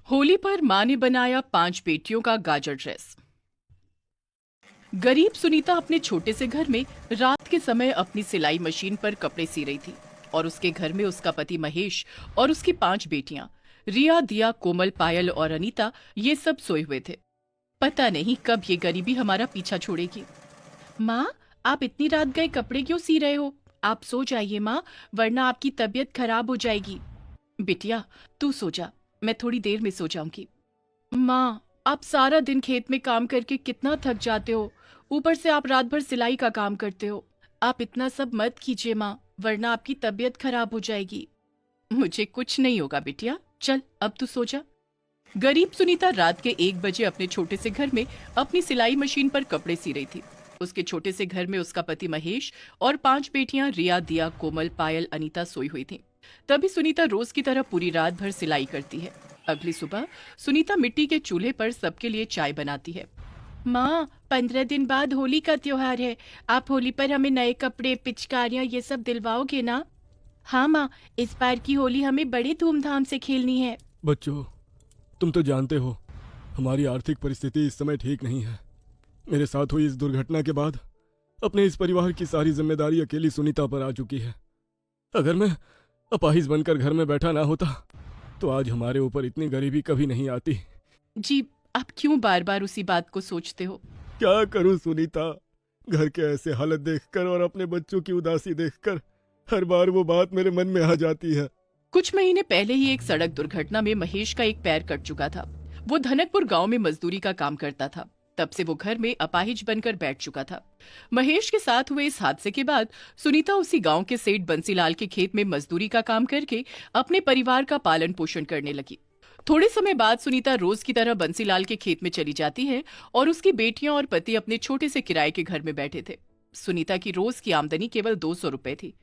होली पर माँ ने बनाया 5 बेटियों का गाजर ड्रेस। गरीब सुनीता अपने छोटे से घर में रात के समय अपनी सिलाई मशीन पर कपड़े सी रही थी और उसके घर में उसका पति महेश और उसकी 5 बेटियां रिया, दिया, कोमल, पायल और अनीता ये सब सोए हुए थे। पता नहीं कब ये गरीबी हमारा पीछा छोड़ेगी। माँ, आप इतनी रात गए कपड़े क्यों सी रहे हो? आप सो जाइए माँ, वरना आपकी तबीयत खराब हो जाएगी। बिटिया, तू सो जा, मैं थोड़ी देर में सो जाऊंगी। माँ, आप सारा दिन खेत में काम करके कितना थक जाते हो, ऊपर से आप रात भर सिलाई का काम करते हो। आप इतना सब मत कीजिए माँ, वरना आपकी तबीयत खराब हो जाएगी। मुझे कुछ नहीं होगा बिटिया, चल अब तू सो जा। गरीब सुनीता रात के 1 बजे अपने छोटे से घर में अपनी सिलाई मशीन पर कपड़े सी रही थी। उसके छोटे से घर में उसका पति महेश और 5 बेटियां रिया, दिया, कोमल, पायल, अनीता सोई हुई थीं। तभी सुनीता रोज की तरह पूरी रात भर सिलाई करती है। अगली सुबह सुनीता मिट्टी के चूल्हे पर सबके लिए चाय बनाती है। माँ, 15 दिन बाद होली का त्योहार है। आप होली पर हमें नए कपड़े, पिचकारियाँ ये सब दिलवाओगे ना? हाँ माँ, इस बार की होली हमें बड़े धूमधाम से खेलनी है। बच्चों, तुम तो जानते हो हमारी आर्थिक परिस्थिति इस समय ठीक नहीं है। मेरे साथ हुई इस दुर्घटना के बाद अपने इस परिवार की सारी जिम्मेदारी अकेली सुनीता पर आ चुकी है। अगर मैं अपाहिज बनकर घर में बैठा ना होता तो आज हमारे ऊपर इतनी गरीबी कभी नहीं आती। जी, आप क्यों बार बार उसी बात को सोचते हो? क्या करूं सुनीता, घर के ऐसे हालत देखकर और अपने बच्चों की उदासी देखकर हर बार वो बात मेरे मन में आ जाती है। कुछ महीने पहले ही एक सड़क दुर्घटना में महेश का एक पैर कट चुका था। वो धनकपुर गांव में मजदूरी का काम करता था। तब से वो घर में अपाहिज बनकर बैठ चुका था। महेश के साथ हुए इस हादसे के बाद सुनीता उसी गांव के सेठ बंसीलाल के खेत में मजदूरी का काम करके अपने परिवार का पालन पोषण करने लगी। थोड़े समय बाद सुनीता रोज की तरह बंसीलाल के खेत में चली जाती है और उसकी बेटियां और पति अपने छोटे से किराए के घर में बैठे थे। सुनीता की रोज की आमदनी केवल 200 रुपए थी।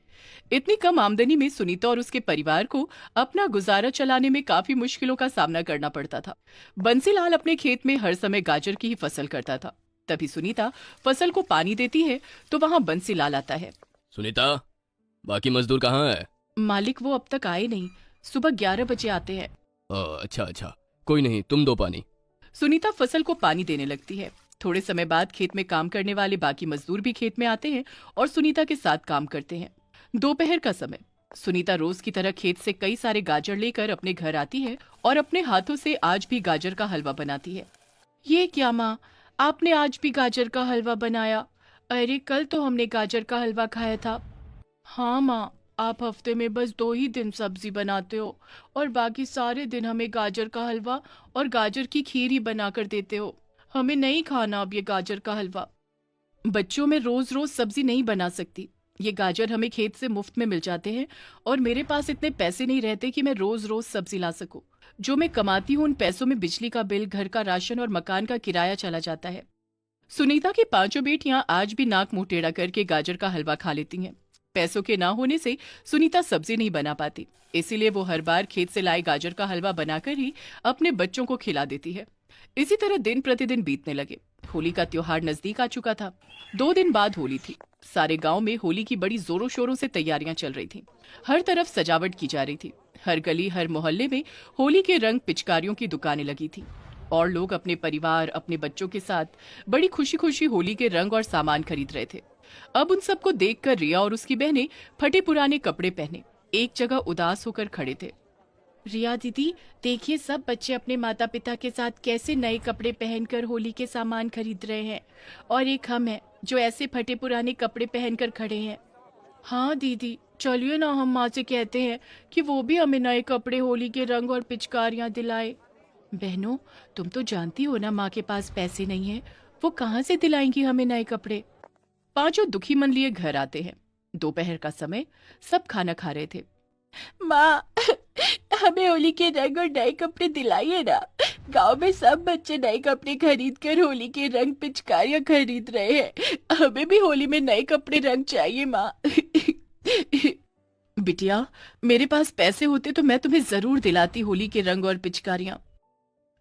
इतनी कम आमदनी में सुनीता और उसके परिवार को अपना गुजारा चलाने में काफी मुश्किलों का सामना करना पड़ता था। बंसीलाल अपने खेत में हर समय गाजर की ही फसल करता था। तभी सुनीता फसल को पानी देती है तो वहाँ बंसीलाल आता है। सुनीता, बाकी मजदूर कहाँ है? मालिक, वो अब तक आए नहीं, सुबह 11 बजे आते हैं। अच्छा अच्छा, कोई नहीं, तुम दो पानी। सुनीता फसल को पानी देने लगती है। थोड़े समय बाद खेत में काम करने वाले बाकी मजदूर भी खेत में आते हैं और सुनीता के साथ काम करते हैं। दोपहर का समय, सुनीता रोज की तरह खेत से कई सारे गाजर लेकर अपने घर आती है और अपने हाथों से आज भी गाजर का हलवा बनाती है। ये क्या माँ, आपने आज भी गाजर का हलवा बनाया? अरे, कल तो हमने गाजर का हलवा खाया था। हाँ माँ, आप हफ्ते में बस 2 ही दिन सब्जी बनाते हो और बाकी सारे दिन हमें गाजर का हलवा और गाजर की खीर ही बनाकर देते हो। हमें नहीं खाना अब ये गाजर का हलवा। बच्चों, में रोज रोज सब्जी नहीं बना सकती। ये गाजर हमें खेत से मुफ्त में मिल जाते हैं और मेरे पास इतने पैसे नहीं रहते कि मैं रोज रोज सब्जी ला सकूं। जो मैं कमाती हूँ उन पैसों में बिजली का बिल, घर का राशन और मकान का किराया चला जाता है। सुनीता की 5 बेटियां आज भी नाक मुंह टेढ़ा करके गाजर का हलवा खा लेती हैं। पैसों के ना होने से सुनीता सब्जी नहीं बना पाती, इसीलिए वो हर बार खेत से लाए गाजर का हलवा बनाकर ही अपने बच्चों को खिला देती है। इसी तरह दिन प्रतिदिन बीतने लगे। होली का त्योहार नजदीक आ चुका था। 2 दिन बाद होली थी। सारे गांव में होली की बड़ी जोरों शोरों से तैयारियां चल रही थीं। हर तरफ सजावट की जा रही थी। हर गली, हर मोहल्ले में होली के रंग, पिचकारियों की दुकानें लगी थी और लोग अपने परिवार, अपने बच्चों के साथ बड़ी खुशी खुशी होली के रंग और सामान खरीद रहे थे। अब उन सबको देखकर रिया और उसकी बहनें फटे पुराने कपड़े पहने एक जगह उदास होकर खड़े थे। रिया दीदी, देखिए सब बच्चे अपने माता पिता के साथ कैसे नए कपड़े पहनकर होली के सामान खरीद रहे हैं और एक हम हैं जो ऐसे फटे पुराने कपड़े पहनकर खड़े हैं। हाँ दीदी, चलिए ना हम माँ से कहते हैं कि वो भी हमें नए कपड़े, होली के रंग और पिचकारियाँ दिलाए। बहनों, तुम तो जानती हो ना माँ के पास पैसे नहीं है, वो कहाँ से दिलाएंगी हमें नए कपड़े। 5 दुखी मन लिए घर आते हैं। दोपहर का समय, सब खाना खा रहे थे। माँ, हमें होली के रंग और नए कपड़े दिलाइए ना। गांव में सब बच्चे नए कपड़े खरीद कर होली के रंग, पिचकारियाँ खरीद रहे हैं। हमें भी होली में नए कपड़े, रंग चाहिए माँ। बिटिया, मेरे पास पैसे होते तो मैं तुम्हें जरूर दिलाती होली के रंग और पिचकारियाँ।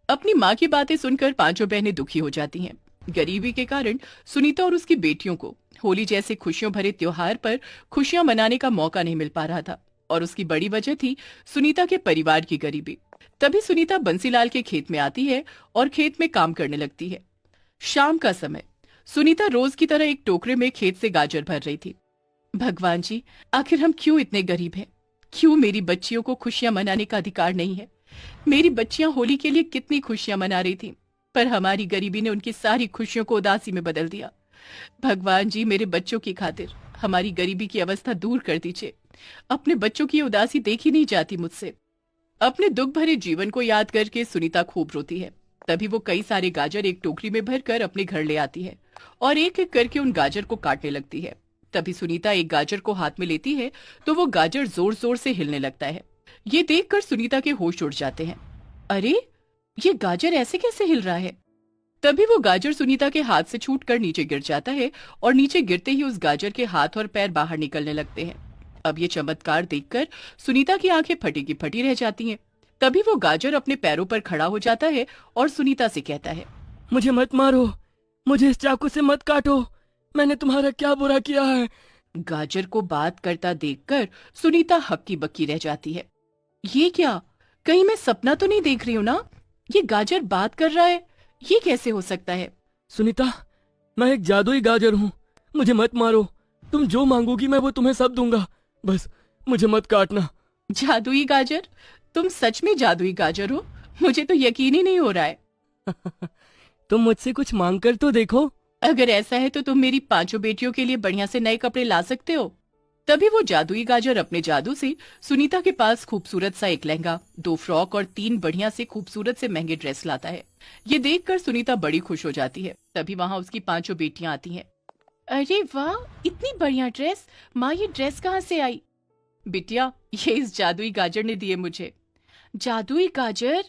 अपनी माँ की बातें सुनकर 5 बहनें दुखी हो जाती हैं। गरीबी के कारण सुनीता और उसकी बेटियों को होली जैसे खुशियों भरे त्योहार पर खुशियां मनाने का मौका नहीं मिल पा रहा था और उसकी बड़ी वजह थी सुनीता के परिवार की गरीबी। तभी सुनीता बंसीलाल के खेत में आती है और खेत में काम करने लगती है। शाम का समय। सुनीता रोज की तरह एक टोकरे में खेत से गाजर भर रही थी। भगवान जी, आखिर हम क्यों इतने गरीब हैं? क्यों मेरी बच्चियों को खुशियां मनाने का अधिकार नहीं है? मेरी बच्चियां होली के लिए कितनी खुशियां मना रही थी, पर हमारी गरीबी ने उनकी सारी खुशियों को उदासी में बदल दिया। भगवान जी, मेरे बच्चों की खातिर हमारी गरीबी की अवस्था दूर कर दीजिए। अपने बच्चों की उदासी देखी नहीं जाती मुझसे। अपने दुख भरे जीवन को याद करके सुनीता खूब रोती है। तभी वो कई सारे गाजर एक टोकरी में भरकर अपने घर ले आती है और एक एक करके उन गाजर को काटने लगती है। तभी सुनीता एक गाजर को हाथ में लेती है तो वो गाजर जोर जोर से हिलने लगता है। ये देखकर सुनीता के होश उड़ जाते हैं। अरे, ये गाजर ऐसे कैसे हिल रहा है? तभी वो गाजर सुनीता के हाथ से छूटकर नीचे गिर जाता है और नीचे गिरते ही उस गाजर के हाथ और पैर बाहर निकलने लगते हैं। अब ये चमत्कार देखकर सुनीता की आंखें फटी की फटी रह जाती हैं। तभी वो गाजर अपने पैरों पर खड़ा हो जाता है और सुनीता से कहता है, मुझे मत मारो, मुझे इस चाकू से मत काटो, मैंने तुम्हारा क्या बुरा किया है? गाजर को बात करता देखकर सुनीता हक्की बक्की रह जाती है। ये क्या, कहीं मैं सपना तो नहीं देख रही हूँ ना? ये गाजर बात कर रहा है, ये कैसे हो सकता है? सुनीता, मैं एक जादुई गाजर हूँ, मुझे मत मारो, तुम जो मांगोगी मैं वो तुम्हें सब दूंगा, बस मुझे मत काटना। जादुई गाजर? तुम सच में जादुई गाजर हो? मुझे तो यकीन ही नहीं हो रहा है। तुम मुझसे कुछ मांग कर तो देखो। अगर ऐसा है तो तुम मेरी 5 बेटियों के लिए बढ़िया से नए कपड़े ला सकते हो। तभी वो जादुई गाजर अपने जादू से सुनीता के पास खूबसूरत सा एक लहंगा, 2 फ्रॉक और 3 बढ़िया से खूबसूरत से महंगे ड्रेस लाता है। ये देखकर सुनीता बड़ी खुश हो जाती है। तभी वहाँ उसकी 5 बेटियां आती हैं। अरे वाह, इतनी बढ़िया ड्रेस! माँ, ये ड्रेस कहाँ से आई? बिटिया, ये इस जादुई गाजर ने दिए मुझे। जादुई गाजर?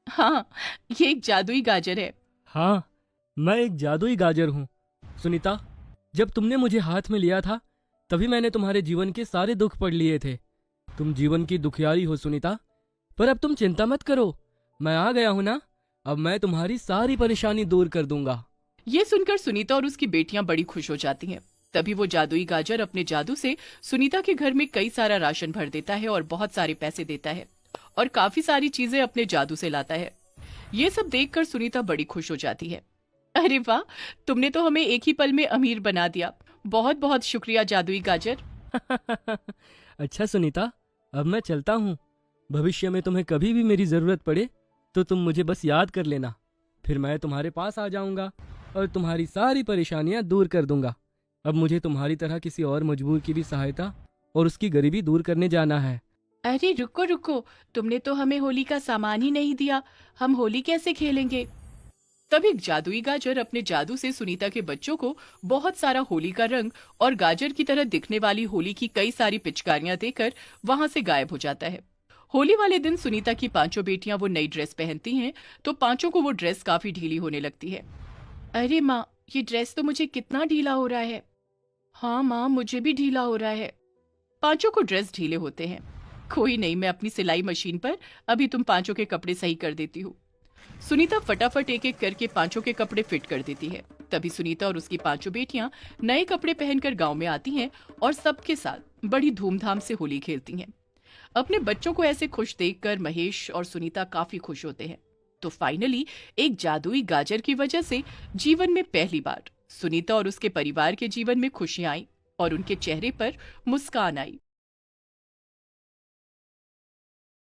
हाँ, ये एक जादुई गाजर है। हाँ, मैं एक जादुई गाजर हूँ। सुनीता, जब तुमने मुझे हाथ में लिया था तभी मैंने तुम्हारे जीवन के सारे दुख पढ़ लिए थे। तुम जीवन की दुखियारी हो सुनीता, पर अब तुम चिंता मत करो, मैं आ गया हूँ ना, अब मैं तुम्हारी सारी परेशानी दूर कर दूंगा। ये सुनकर सुनीता और उसकी बेटियां बड़ी खुश हो जाती हैं। तभी वो जादुई गाजर अपने जादू से सुनीता के घर में कई सारा राशन भर देता है और बहुत सारे पैसे देता है और काफी सारी चीजें अपने जादू से लाता है। ये सब देखकर सुनीता बड़ी खुश हो जाती है। अरे वाह, तुमने तो हमें एक ही पल में अमीर बना दिया। बहुत बहुत शुक्रिया जादुई गाजर। अच्छा सुनीता, अब मैं चलता हूँ। भविष्य में तुम्हें कभी भी मेरी जरूरत पड़े तो तुम मुझे बस याद कर लेना, फिर मैं तुम्हारे पास आ जाऊंगा और तुम्हारी सारी परेशानियां दूर कर दूंगा। अब मुझे तुम्हारी तरह किसी और मजबूर की भी सहायता और उसकी गरीबी दूर करने जाना है। अरे रुको रुको, तुमने तो हमें होली का सामान ही नहीं दिया, हम होली कैसे खेलेंगे? तब एक जादुई गाजर अपने जादू से सुनीता के बच्चों को बहुत सारा होली का रंग और गाजर की तरह दिखने वाली होली की कई सारी पिचकारियां देकर वहां से गायब हो जाता है। होली वाले दिन सुनीता की 5 बेटियां वो नई ड्रेस पहनती हैं तो 5 को वो ड्रेस काफी ढीली होने लगती है। अरे माँ, ये ड्रेस तो मुझे कितना ढीला हो रहा है। हाँ माँ, मुझे भी ढीला हो रहा है। 5 को ड्रेस ढीले होते हैं। कोई नहीं, मैं अपनी सिलाई मशीन पर अभी तुम 5 के कपड़े सही कर देती हूँ। सुनीता फटाफट एक एक करके 5 के कपड़े फिट कर देती है। तभी सुनीता और उसकी 5 बेटियां नए कपड़े पहनकर गांव में आती हैं और सबके साथ बड़ी धूमधाम से होली खेलती हैं। अपने बच्चों को ऐसे खुश देखकर महेश और सुनीता काफी खुश होते हैं। तो फाइनली एक जादुई गाजर की वजह से जीवन में पहली बार सुनीता और उसके परिवार के जीवन में खुशियां आई और उनके चेहरे पर मुस्कान आई।